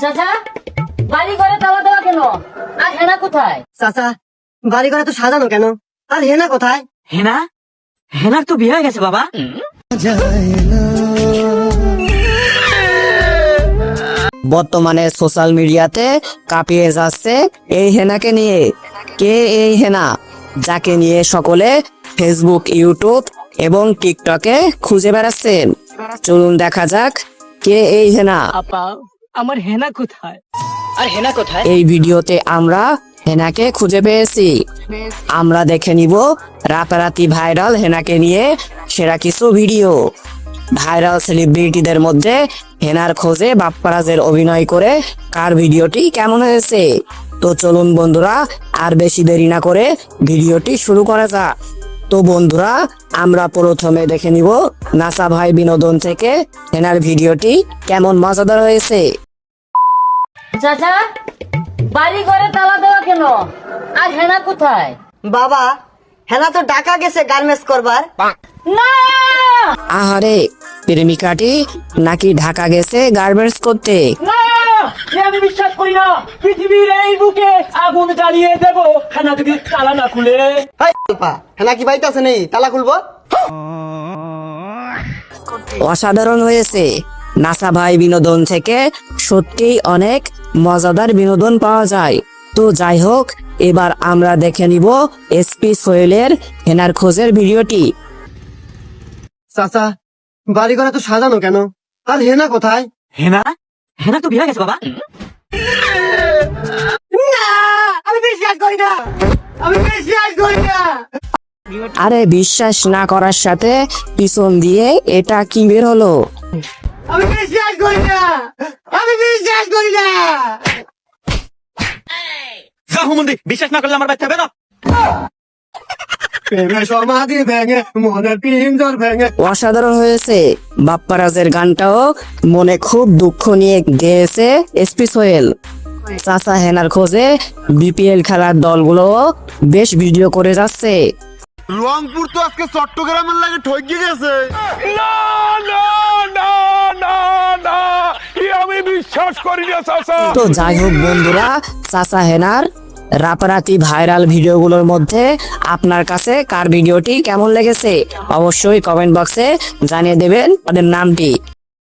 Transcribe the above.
চাচা বাড়ি ঘরে তালা দেওয়া কেন? আর হেনা কোথায়? চাচা বাড়ি ঘরে তো সাজানো কেন? আর হেনা কোথায়? হেনা? হেনার তো বিয়ে হয়ে গেছে বাবা। বর্তমানে সোশ্যাল মিডিয়াতে কাঁপিয়ে যাচ্ছে এই হেনাকে নিয়ে। কে এই হেনা, যাকে নিয়ে সকলে ফেসবুক, ইউটিউব এবং টিকটকে খুঁজে বেড়াচ্ছেন? চলুন দেখা যাক কে এই হেনা। আপা আমার হেনা কোথায়? আর হেনা কোথায়? এই ভিডিওতে আমরা হেনাকে খুঁজে পেয়েছি। আমরা দেখে নিব রাতারাতি ভাইরাল হেনাকে নিয়ে সেরা কিছু ভিডিও। ভাইরাল সেলিব্রিটিদের মধ্যে হেনার খোঁজে বাপ্পারাজের অভিনয় করে কার ভিডিওটি কেমন হয়েছে। তো চলুন বন্ধুরা, আর বেশি দেরি না করে ভিডিওটি শুরু করা যাক। তো বন্ধুরা, আমরা প্রথমে দেখে নিব নাসা ভাই বিনোদন থেকে হেনার ভিডিওটি কেমন মজাদার হয়েছে। চাচা বাড়ি ঘরে তালা দেওয়া কেন? আর হেনা কোথায়? বাবা হেনা তো ঢাকা গেছে গার্মেন্টস করবার। না আহারে, প্রেমিকাটি নাকি ঢাকা গেছে গার্মেন্টস করতে। না, আমি বিশ্বাস করি না। পৃথিবীর এই বুকে আগুন জ্বালিয়ে দেব খানা যদি তালা না খুলে। হাই আলপা, হেনা কি বাড়িতে আছে নেই? তালা খুলবো। অসাধারণ হয়েছে। নাসা ভাই বিনোদন থেকে সত্যিই অনেক মজাদার বিনোদন পাওয়া যায়। তো যাই হোক, এবার আমরা দেখে নিব এসপি সোহেলের হেনার খোঁজের ভিডিওটি। চাচা বাড়ি ঘরে তো সাজানো কেন? আর হেনা কোথায়? হেনা? হেনা তো বিয়ে হয়ে গেছে বাবা। না, আমি বিশ্বাস করি না, আমি বিশ্বাস করি না। আরে, বিশ্বাস না করার সাথে পিছন দিয়ে এটা কি বের হলো? আমি বিশ্বাস করি না, আমি বিশ্বাস করি না। জাহুমন্দি, বিশ্বাস না করলে আমার বাচ্চা বেরো। প্রেমের সমাধি ভেঙে মনের পিঞ্জর ভেঙে। অসাধারণ হয়েছে। বাপ্পারাজের গানটাও মনে খুব দুঃখ নিয়ে গেয়েছে এসপি সোহেল। চাচা হেনার খোঁজে বিপিএল খেলার দলগুলো বেশ ভিডিও করে যাচ্ছে। রংপুর তো আজকে চট্টগ্রামের লাগে ঠকে গেছে। না না না না না, আমি বিশ্বাস করি না চাচা। তো যাই হোক বন্ধুরা, চাচা হেনার রাতারাতি ভাইরাল ভিডিওগুলোর মধ্যে আপনার কাছে কার ভিডিওটি কেমন লেগেছে অবশ্যই কমেন্ট বক্সে জানিয়ে দেবেন তাদের নামটি।